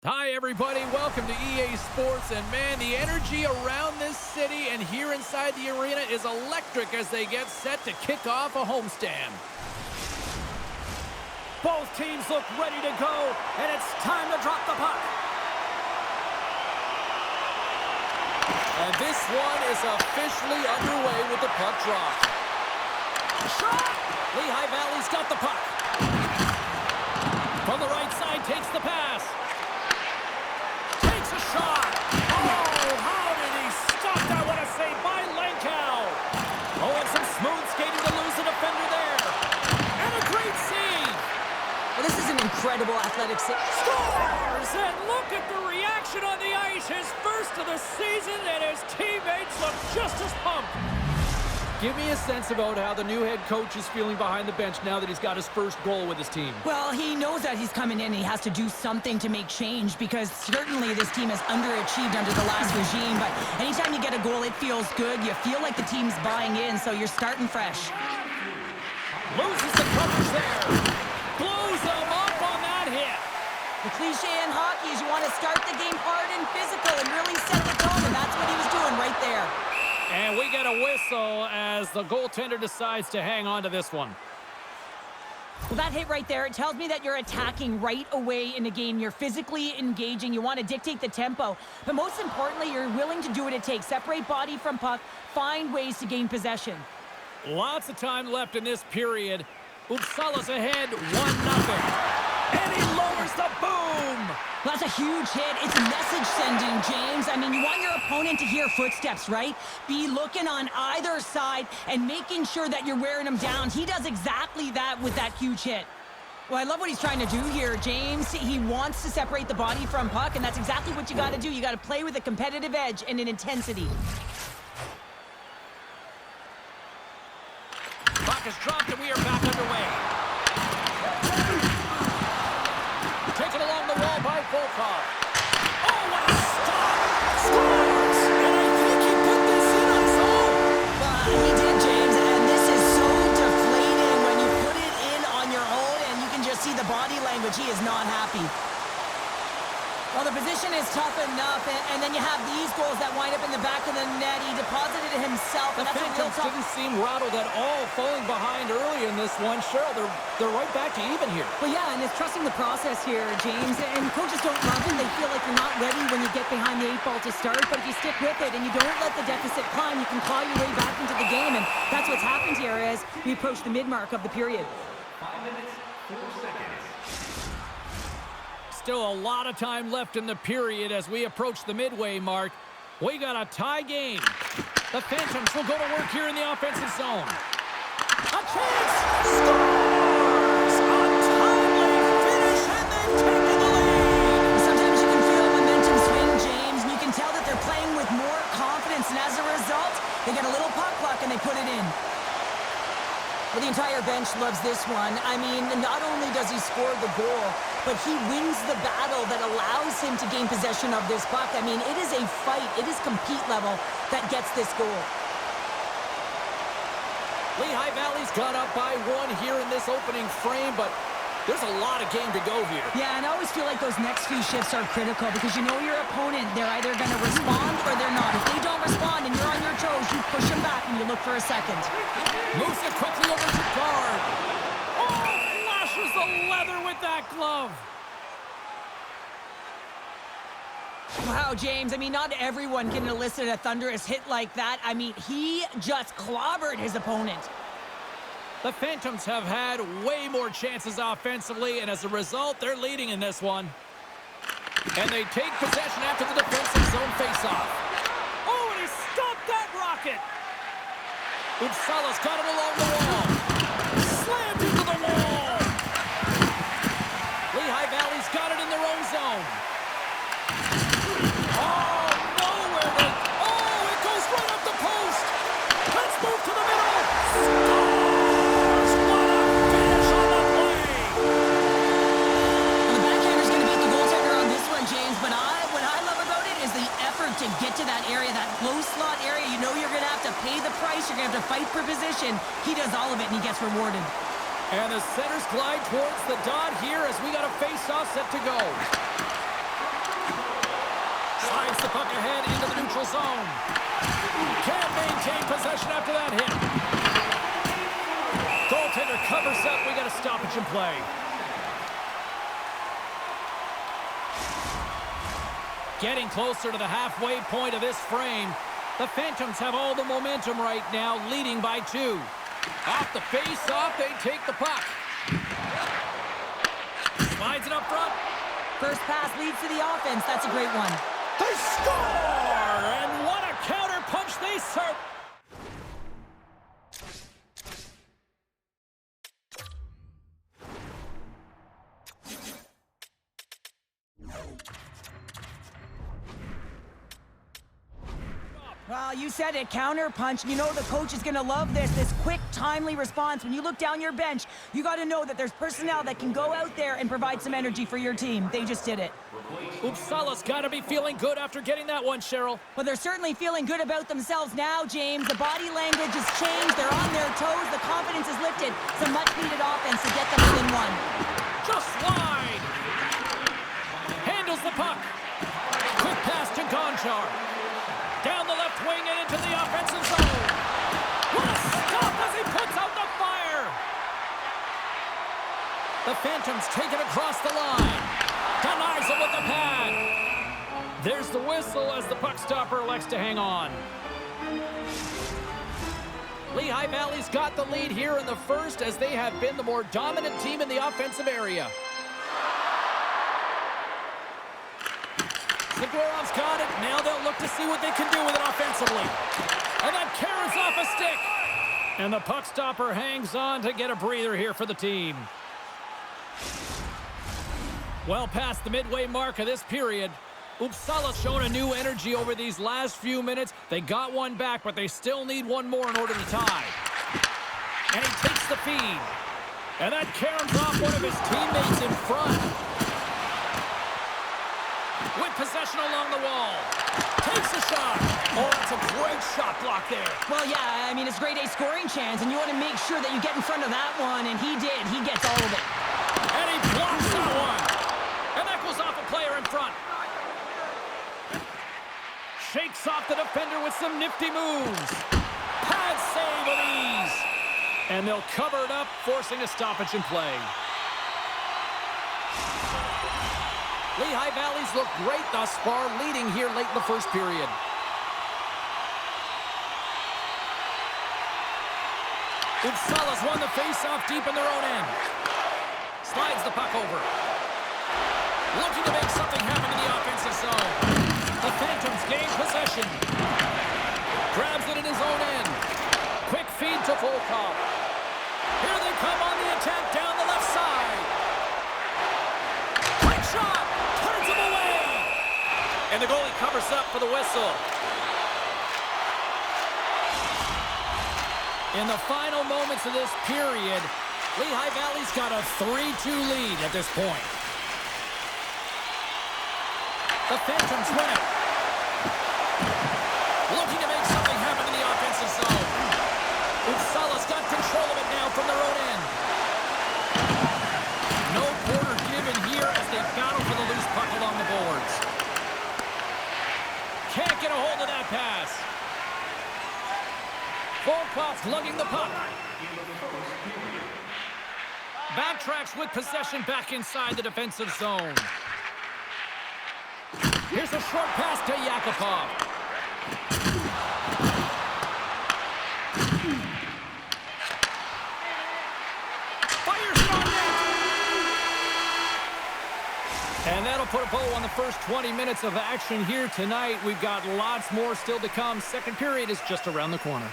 Hi, everybody. Welcome to EA Sports. And, man, the energy around this city and here inside the arena is electric as they get set to kick off a homestand. Both teams look ready to go, and it's time to drop the puck. And this one is officially underway with the puck drop. Shot! Lehigh Valley's got the puck. From the right side, takes the pass. Takes a shot. Oh, how did he stop that? What a save by Lenkow. Oh, and some smooth skating to lose the defender there. And a great save. Well, this is an incredible athletic save. Scores! And look at the reaction on the ice. His first of the season, and his teammates look just as pumped. Give me a sense about how the new head coach is feeling behind the bench now that he's got his first goal with his team. Well, he knows that he's coming in and he has to do something to make change because certainly this team has underachieved under the last regime. But anytime you get a goal, it feels good. You feel like the team's buying in, so you're starting fresh. Loses the coverage there. Blows them up on that hit. The cliche in hockey is you want to start the game hard and physical and really set the tone, and that's what he was doing right there. And we get a whistle as the goaltender decides to hang on to this one. Well, that hit right there, it tells me that you're attacking right away in the game. You're physically engaging. You want to dictate the tempo. But most importantly, you're willing to do what it takes. Separate body from puck. Find ways to gain possession. Lots of time left in this period. Uppsala's ahead, 1-0. And he lowers the boom. That's a huge hit. It's message sending, James. I mean, you want your opponent to hear footsteps, right? Be looking on either side and making sure that you're wearing him down. He does exactly that with that huge hit. Well, I love what he's trying to do here, James. He wants to separate the body from puck, and that's exactly what you got to do. You got to play with a competitive edge and an intensity. Puck is dropped, and we are back underway. Taken along the wall by Volkov. Oh, what a stop! Scores! And I think he put this in on his own. He did, James, and this is so deflating when you put it in on your own, and you can just see the body language. He is not happy. Well, the position is tough enough, and then you have these goals that wind up in the back of the net. He deposited it himself, The and that's a real Phantoms tough... didn't seem rattled at all, falling behind early in this one. Cheryl, they're right back to even here. Well, yeah, and it's trusting the process here, James. And coaches don't love him. They feel like you're not ready when you get behind the 8 ball to start. But if you stick with it and you don't let the deficit climb, you can claw your way back into the game. And that's what's happened here as we approach the mid-mark of the period. 5 minutes, 4 seconds. Still a lot of time left in the period as we approach the midway mark. We got a tie game. The Phantoms will go to work here in the offensive zone. A chance! Scores! A timely finish, and they've taken the lead! Sometimes you can feel momentum swing, James, and you can tell that they're playing with more confidence. And as a result, they get a little puck luck and they put it in. Well, the entire bench loves this one. I mean, not only does he score the goal, but he wins the battle that allows him to gain possession of this puck. I mean, it is a fight. It is compete level that gets this goal. Lehigh Valley's got up by 1 here in this opening frame, but there's a lot of game to go here. Yeah, and I always feel like those next few shifts are critical because you know your opponent, they're either going to respond or they're not. If they don't respond and you're on your toes, you push them back and you look for a second. Moves it quickly over to guard. Oh, flashes the leather with that glove. Wow, James, I mean, not everyone can elicit a thunderous hit like that. I mean, he just clobbered his opponent. The Phantoms have had way more chances offensively, and as a result, they're leading in this one. And they take possession after the defensive zone faceoff. Oh, and he stopped that rocket. Uppsala's got it along the wall. Slammed into the wall. Lehigh Valley's got it in their own zone. Oh, nowhere to... Oh, it goes right up the post. Let's move to the middle. Scores! What a finish on the play. Well, the backhander's going to beat the goaltender on this one, James, but what I love about it is the effort to get to that area, that low slot area. You know you're going to have to pay the price. You're going to have to fight for position. He does all of it, and he gets rewarded. And the centers glide towards the dot here as we got a face-off set to go. puck ahead into the neutral zone. Can't maintain possession after that hit. Goaltender covers up. We got a stoppage in play. Getting closer to the halfway point of this frame. The Phantoms have all the momentum right now, leading by 2. Off the face-off, they take the puck. Slides it up front. First pass leads to the offense. That's a great one. They score! And what a counter punch they serve. Well, you said it, counter punch. You know the coach is going to love this quick, timely response. When you look down your bench, you got to know that there's personnel that can go out there and provide some energy for your team. They just did it. Uppsala's got to be feeling good after getting that one, Cheryl. Well, they're certainly feeling good about themselves now, James. The body language has changed. They're on their toes. The confidence is lifted. Some much-needed offense to get them within 1. Just wide. Handles the puck. Quick pass to Gonchar. Down the left wing and into the offensive zone. What a stop as he puts out the fire! The Phantoms take it across the line. Denies it with the pad. There's the whistle as the puck stopper elects to hang on. Lehigh Valley's got the lead here in the first as they have been the more dominant team in the offensive area. Zagorow's got it. Now they'll look to see what they can do with it offensively. And that carries off a stick. And the puck stopper hangs on to get a breather here for the team. Well past the midway mark of this period. Uppsala's shown a new energy over these last few minutes. They got one back, but they still need one more in order to tie. And he takes the feed. And that caroms off one of his teammates in front. With possession along the wall. Takes a shot. Oh, that's a great shot block there. Well, yeah, I mean, it's grade A scoring chance, and you want to make sure that you get in front of that one, and he did. He gets all of it. And he blocks that one. And that goes off a player in front. Shakes off the defender with some nifty moves. Pad save with ease. And they'll cover it up, forcing a stoppage in play. Lehigh Valley's looked great thus far, leading here late in the first period. Uppsala's won the face-off deep in their own end. Slides the puck over. Looking to make something happen in the offensive zone. The Phantoms gain possession. Grabs it in his own end. Quick feed to Volkov. Here they come on the attack down the left side. Quick shot. Turns him away. And the goalie covers up for the whistle. In the final moments of this period, Lehigh Valley's got a 3-2 lead at this point. The Phantoms win it. Looking to make something happen in the offensive zone. Uppsala's got control of it now from their own end. No quarter given here as they battle for the loose puck along the boards. Can't get a hold of that pass. Volkov's lugging the puck. Backtracks with possession back inside the defensive zone. Here's a short pass to Yakupov. Fires it on net. And that'll put a bow on the first 20 minutes of action here tonight. We've got lots more still to come. Second period is just around the corner.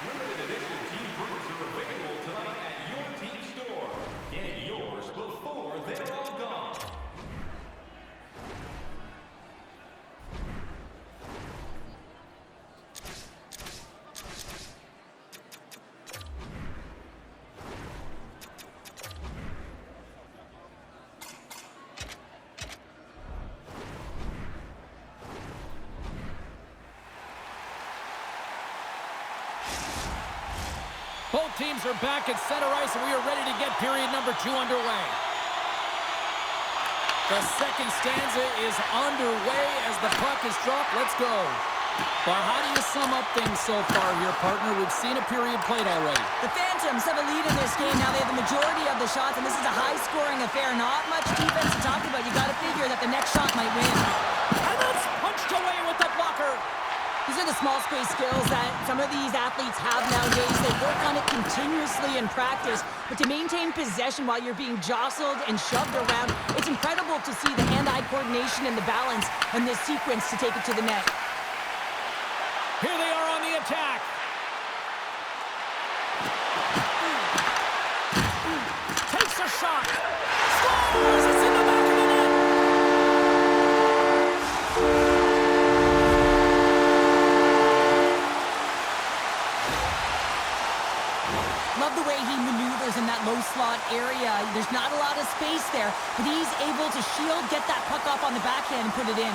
Limited edition team groups are available tonight at your team store. Get yours before they're all gone. Both teams are back at center ice, and we are ready to get period number 2 underway. The second stanza is underway as the puck is dropped. Let's go. Well, how do you sum up things so far here, partner? We've seen a period played already. The Phantoms have a lead in this game. Now they have the majority of the shots, and this is a high-scoring affair. Not much defense to talk about. You got to figure that the next shot might win. And that's punched away with the blocker. These are the small space skills that some of these athletes have nowadays. They work on it continuously in practice, but to maintain possession while you're being jostled and shoved around, it's incredible to see the hand-eye coordination and the balance in this sequence to take it to the net. Here they are on the attack. Takes a shot. Scores! It's in the back of the net. Love the way he maneuvers in that low slot area. There's not a lot of space there, but he's able to shield, get that puck off on the backhand, and put it in.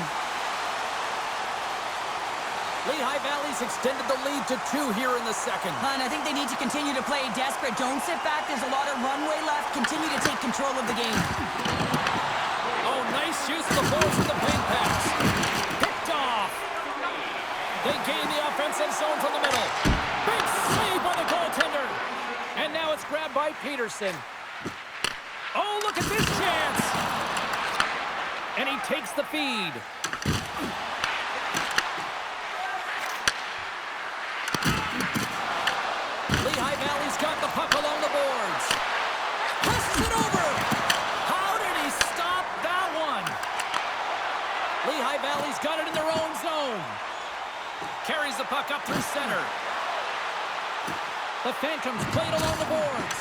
Lehigh Valley's extended the lead to 2 here in the second. And I think they need to continue to play desperate. Don't sit back. There's a lot of runway left. Continue to take control of the game. Oh, nice use of the force with the paint pass. Picked off. They gain the offensive zone from the middle. Big save by the goaltender. And now it's grabbed by Peterson. Oh, look at this chance. And he takes the feed. Lehigh Valley's got the puck along the boards. Presses it over. How did he stop that one? Lehigh Valley's got it in their own zone. Carries the puck up through center. The Phantoms played along the boards.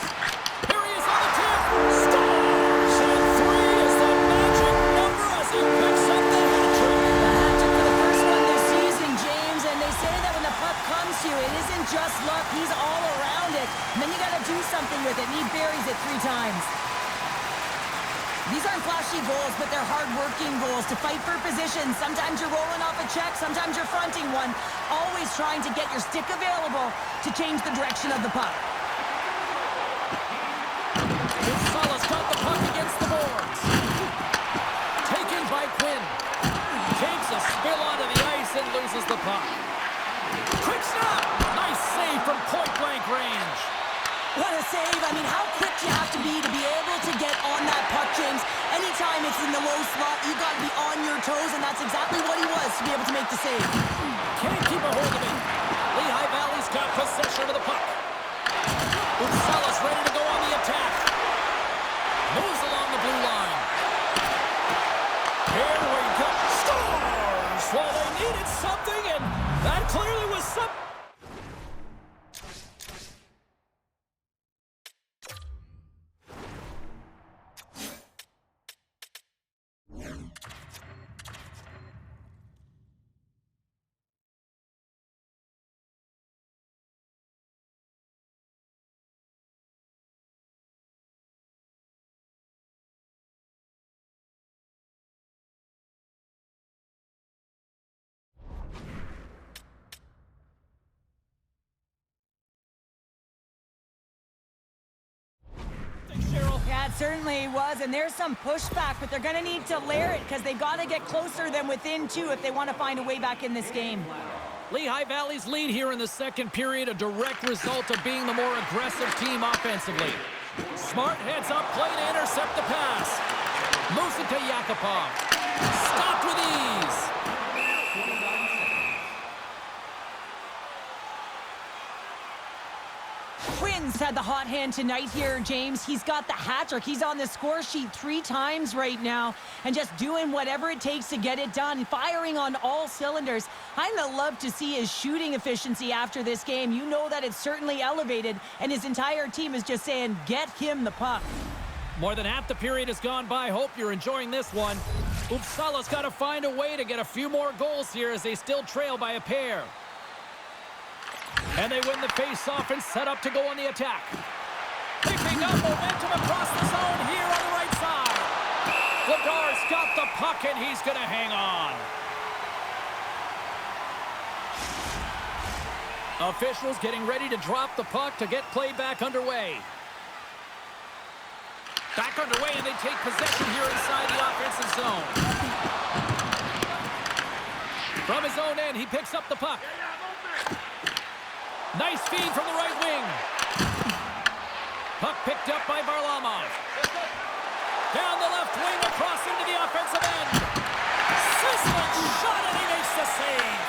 Here he is on the tip. Scores! And 3 is the magic number as he picks up the hat trick. The hat trick for the first one this season, James. And they say that when the puck comes to you, it isn't just luck. He's all around it. And then you got to do something with it. And he buries it 3 times. These aren't flashy goals, but they're hard-working goals to fight for position. Sometimes you're rolling off a check. Sometimes you're fronting one. Always trying to get your stick available to change the direction of the puck. Gonzalez got the puck against the boards. Taken by Quinn. Takes a spill onto the ice and loses the puck. Quick snap! Nice save from point-blank range. What a save. I mean, how quick you have to be able to get on that puck, James. Anytime it's in the low slot, you got to be on your toes, and that's exactly what he was to be able to make the save. Can't keep a hold of it. Lehigh Valley's got possession of the puck. Gonzalez ready to go on the attack. Moves along the blue line. Here we go. Scores! Well, they needed something, and that clearly was something. Yeah, it certainly was, and there's some pushback, but they're going to need to layer it because they've got to get closer than within 2 if they want to find a way back in this game. Lehigh Valley's lead here in the second period, a direct result of being the more aggressive team offensively. Smart heads up play to intercept the pass. Moves it to Yakupov. Stopped with ease. Quinn's had the hot hand tonight here, James. He's got the hat trick. He's on the score sheet 3 times right now and just doing whatever it takes to get it done, firing on all cylinders. I'd love to see his shooting efficiency after this game. You know that it's certainly elevated, and his entire team is just saying, get him the puck. More than half the period has gone by. Hope you're enjoying this one. Uppsala's got to find a way to get a few more goals here as they still trail by a pair. And they win the face-off and set up to go on the attack. Picking up momentum across the zone here on the right side. Lagar's got the puck, and he's going to hang on. Officials getting ready to drop the puck to get play back underway. Back underway, and they take possession here inside the offensive zone. From his own end, he picks up the puck. Nice feed from the right wing. Puck picked up by Varlamov. Down the left wing, across into the offensive end. Sizzling shot, and he makes the save.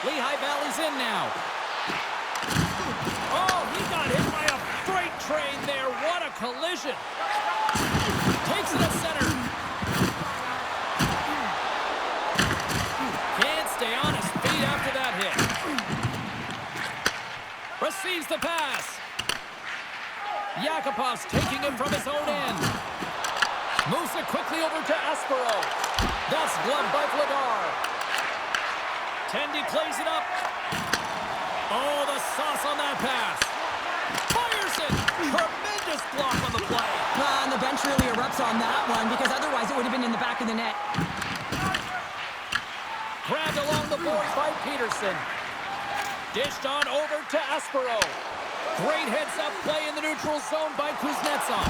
Lehigh Valley's in now. Oh, he got hit by a freight train there. What a collision. Takes it to center. Can't stay on his feet after that hit. Receives the pass. Yakupov's taking it from his own end. Moves it quickly over to Aspero. That's gloved by Vladar. Tendy plays it up. Oh, the sauce on that pass. Fires it. Tremendous block on the play. And the bench really erupts on that one because otherwise it would have been in the back of the net. Grabbed along the boards by Peterson. Dished on over to Aspero. Great heads-up play in the neutral zone by Kuznetsov.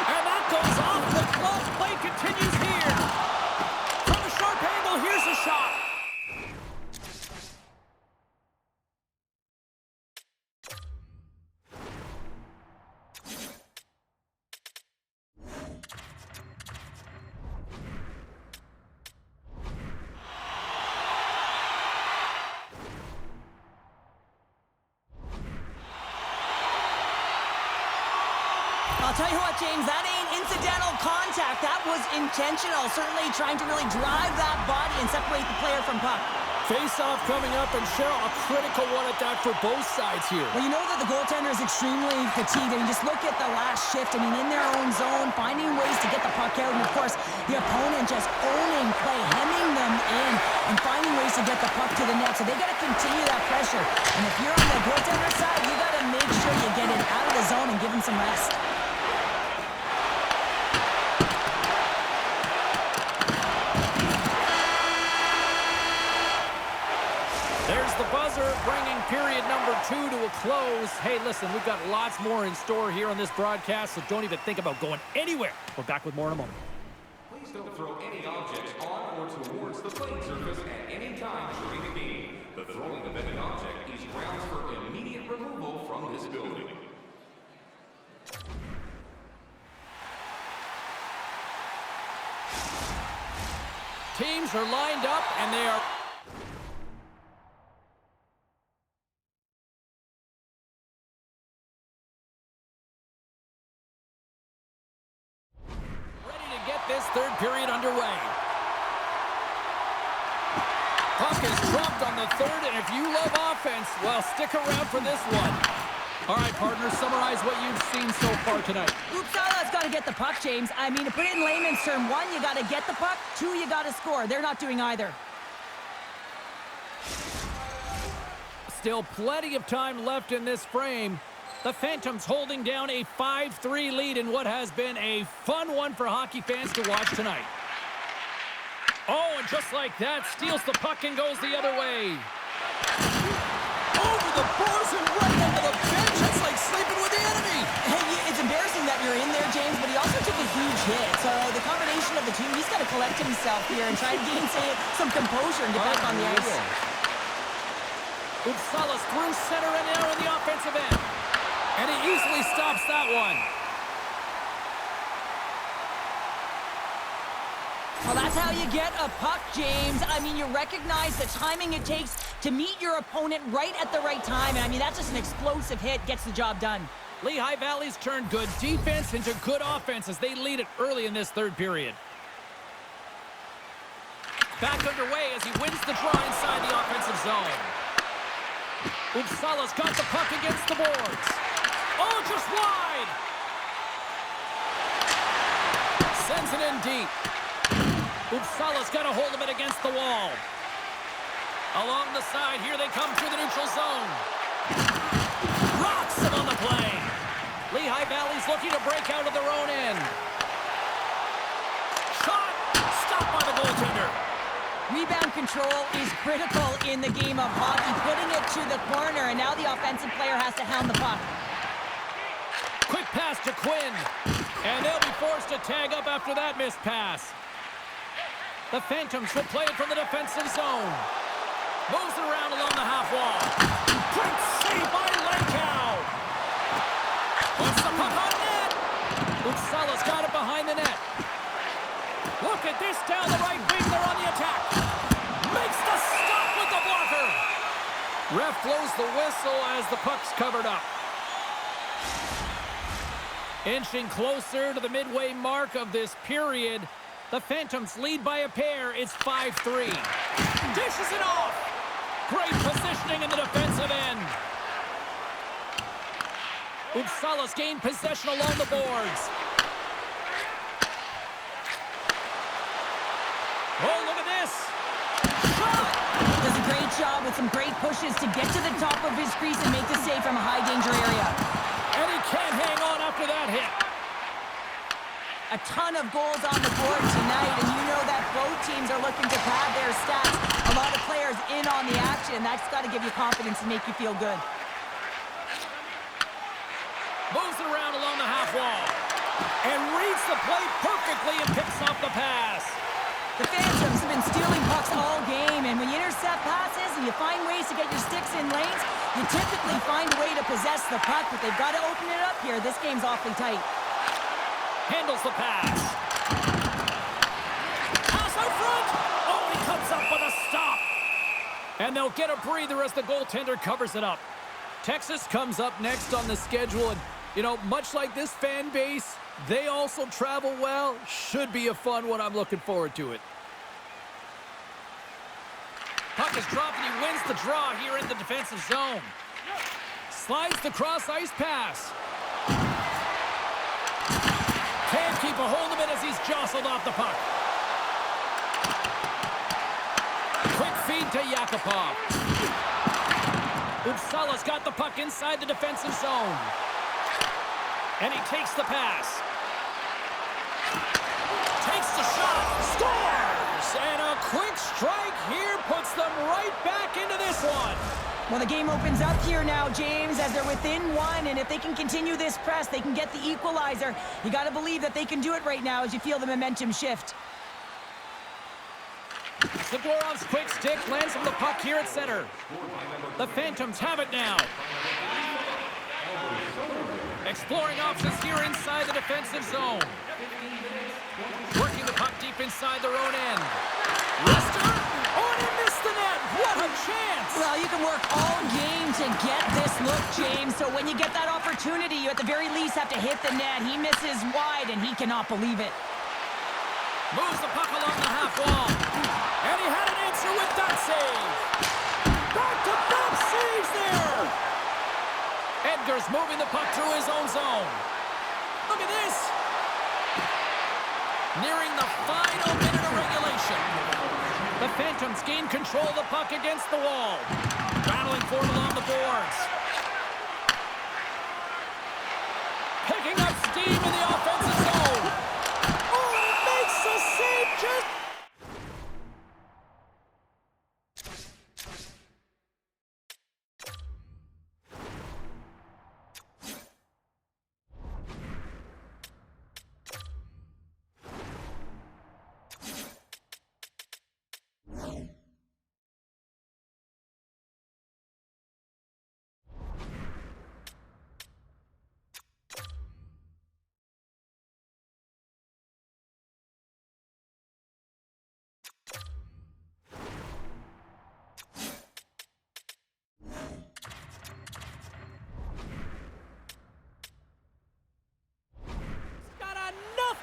And that goes off the glove. Play continues here. From a sharp angle, here's a shot. I'll tell you what, James, that ain't incidental contact. That was intentional. Certainly trying to really drive that body and separate the player from puck. Face-off coming up, and Cheryl, a critical one at that for both sides here. Well, you know that the goaltender is extremely fatigued. I mean, just look at the last shift. I mean, in their own zone, finding ways to get the puck out. And, of course, the opponent just owning play, hemming them in, and finding ways to get the puck to the net. So they got to continue that pressure. And if you're on the goaltender side, you got to make sure you get it out of the zone and give him some rest. There's the buzzer, bringing period number 2 to a close. Hey, listen, we've got lots more in store here on this broadcast, so don't even think about going anywhere. We're back with more in a moment. Please don't throw any objects on or towards the playing surface at any time during the game. The throwing of any object is grounds for immediate removal from this building. Teams are lined up, and they are... this third period underway. Puck is dropped on the third, and if you love offense, well, stick around for this one. All right, partner, summarize what you've seen so far tonight. Uppsala's got to get the puck, James. I mean, to put it in layman's term, 1, you got to get the puck. 2, you got to score. They're not doing either. Still plenty of time left in this frame. The Phantoms holding down a 5-3 lead in what has been a fun one for hockey fans to watch tonight. Oh, and just like that, steals the puck and goes the other way. Over the boards and right over the bench. It's like sleeping with the enemy. Hey, it's embarrassing that you're in there, James, but he also took a huge hit. So the combination of the two, he's got to collect himself here and try to gain some composure and get back on the ice. Uppsala's through center and now in the offensive end. And he easily stops that one. Well, that's how you get a puck, James. I mean, you recognize the timing it takes to meet your opponent right at the right time. And I mean, that's just an explosive hit, gets the job done. Lehigh Valley's turned good defense into good offense as they lead it early in this third period. Back underway as he wins the draw inside the offensive zone. Uppsala's got the puck against the boards. Oh, just wide! Sends it in deep. Uppsala's got a hold of it against the wall. Along the side, here they come through the neutral zone. Rocks him on the play. Lehigh Valley's looking to break out of their own end. Shot! Stopped by the goaltender. Rebound control is critical in the game of hockey, putting it to the corner, and now the offensive player has to hound the puck. Quick pass to Quinn. And they'll be forced to tag up after that missed pass. The Phantoms will play it from the defensive zone. Moves it around along the half wall. Great save by Lehigh. Puts the puck on net. Uppsala's got it behind the net. Look at this down the right wing. They're on the attack. Makes the stop with the blocker. Ref blows the whistle as the puck's covered up. Inching closer to the midway mark of this period. The Phantoms lead by a pair. It's 5-3. Dishes it off. Great positioning in the defensive end. Uppsala's gained possession along the boards. Oh, look at this. Shot! Does a great job with some great pushes to get to the top of his crease and make the save from a high-danger area. And he can't hang on after that hit. A ton of goals on the board tonight, and you know that both teams are looking to pad their stats. A lot of players in on the action. That's got to give you confidence and make you feel good. Moves it around along the half wall. And reads the play perfectly and picks off the pass. The Phantoms have been stealing pucks all game, and when you intercept passes and you find ways to get your sticks in lanes, you typically find a way to possess the puck, but they've got to open it up here. This game's awfully tight. Handles the pass. Pass out front. Oh, he comes up with a stop. And they'll get a breather as the goaltender covers it up. Texas comes up next on the schedule, and, you know, much like this fan base, they also travel well. Should be a fun one. I'm looking forward to it. Puck is dropped, and he wins the draw here in the defensive zone. Slides the cross-ice pass. Can't keep a hold of it as he's jostled off the puck. Quick feed to Yakupov. Uppsala's got the puck inside the defensive zone. And he takes the pass. Takes the shot. Scores! And a quick strike here puts them right back into this one. Well, the game opens up here now, James, as they're within one, and if they can continue this press, they can get the equalizer. You got to believe that they can do it right now as you feel the momentum shift. Sidorov's quick stick lands on the puck here at center. The Phantoms have it now. Exploring options here inside the defensive zone. Working the puck deep inside their own end. Lister! Oh, and he missed the net! What a chance! Well, you can work all game to get this look, James, so when you get that opportunity, you at the very least have to hit the net. He misses wide, and he cannot believe it. Moves the puck along the half wall. And he had an answer with that save. Back-to-back saves there. Edgar's moving the puck through his own zone. Look at this. Nearing the final minute of regulation. The Phantoms gain control of the puck against the wall. Battling for it along the boards. Picking up steam in the offensive zone. Oh, it makes the save just...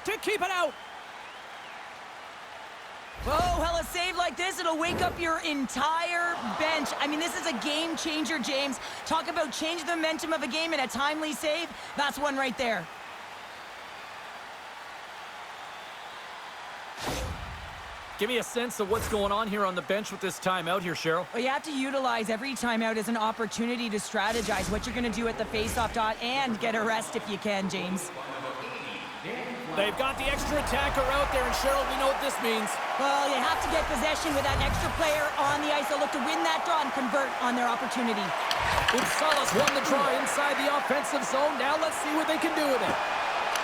to keep it out. Oh, well, a save like this, it'll wake up your entire bench. I mean, this is a game changer, James. Talk about changing the momentum of a game in a timely save. That's one right there. Give me a sense of what's going on here on the bench with this timeout here, Cheryl. Well, you have to utilize every timeout as an opportunity to strategize what you're going to do at the faceoff dot and get a rest if you can, James. They've got the extra attacker out there, and Cheryl, we know what this means. Well, you have to get possession with that extra player on the ice. They'll look to win that draw and convert on their opportunity. Uppsala's won the draw inside the offensive zone. Now let's see what they can do with it.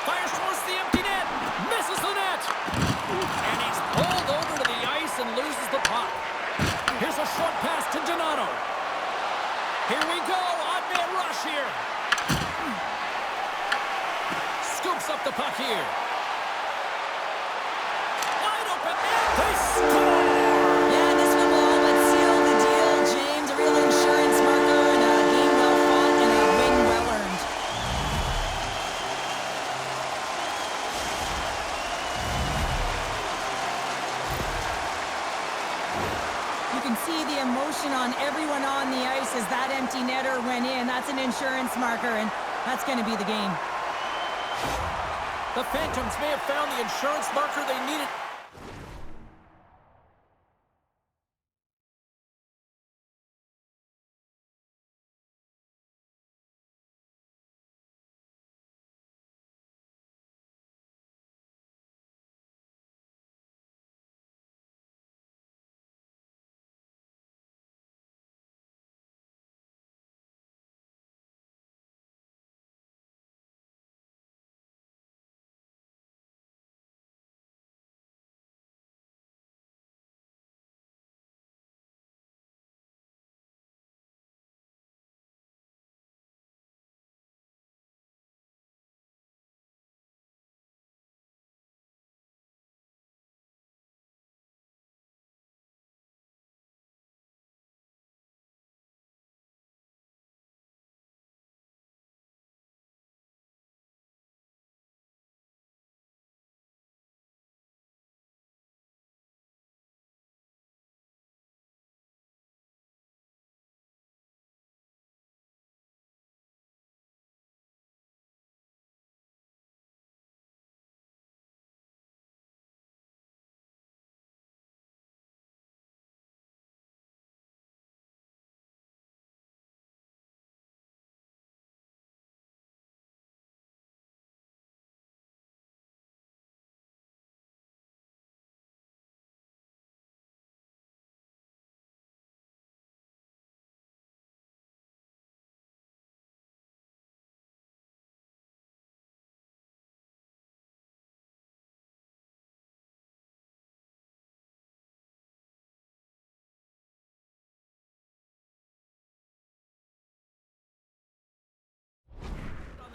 Fires towards the empty net. Misses the net. And he's pulled over to the ice and loses the puck. Here's a short pass to Donato. Here we go. Odd man rush here. Scoops up the puck here. Wide open net. They score! Yeah, this one will all but seal the deal, James. A real insurance marker and a game well fought and a win well earned. You can see the emotion on everyone on the ice as that empty netter went in. That's an insurance marker, and that's going to be the game. The Phantoms may have found the insurance marker they needed.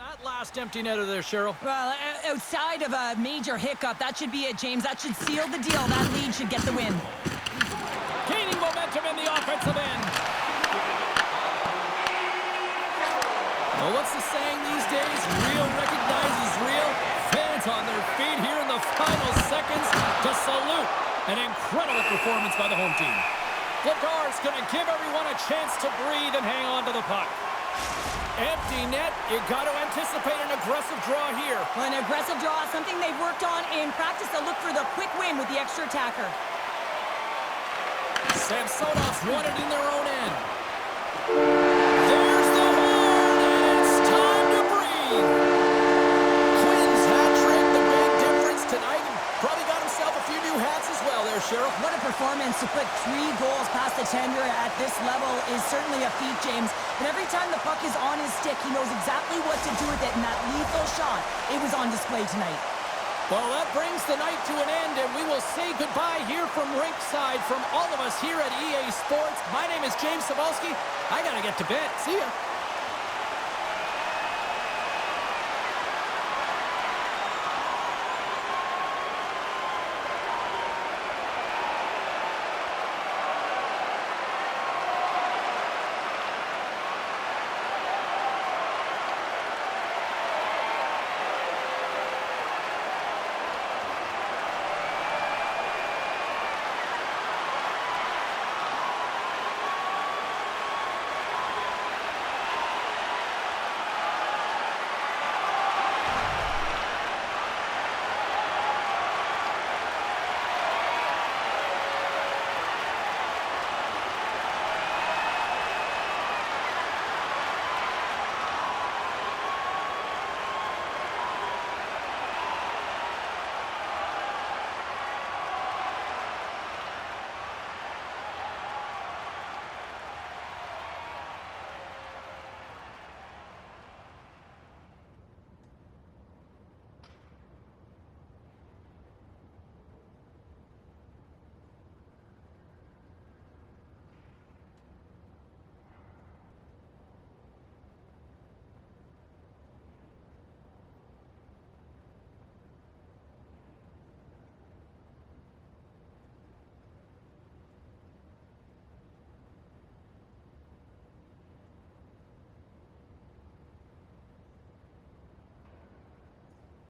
That last empty netter there, Cheryl. Well, outside of a major hiccup, that should be it, James. That should seal the deal. That lead should get the win. Gaining momentum in the offensive end. Well, what's the saying these days? Real recognizes real. Fans on their feet here in the final seconds to salute an incredible performance by the home team. Vladar's going to give everyone a chance to breathe and hang on to the puck. Empty net, you got to anticipate an aggressive draw here. Well, an aggressive draw, something they've worked on in practice. They'll look for the quick win with the extra attacker. Samsonov's won it in their own end. There's the horn, and it's time to breathe. Quinn's hat trick, the big difference tonight. Probably got himself a few new hats as well there, Cheryl. What a performance to put 3 goals past the tender at this level is certainly a feat, James. And every time the puck is on his stick, he knows exactly what to do with it. And that lethal shot, it was on display tonight. Well, that brings the night to an end, and we will say goodbye here from Rinkside from all of us here at EA Sports. My name is James Cebulski. I got to get to bed. See ya.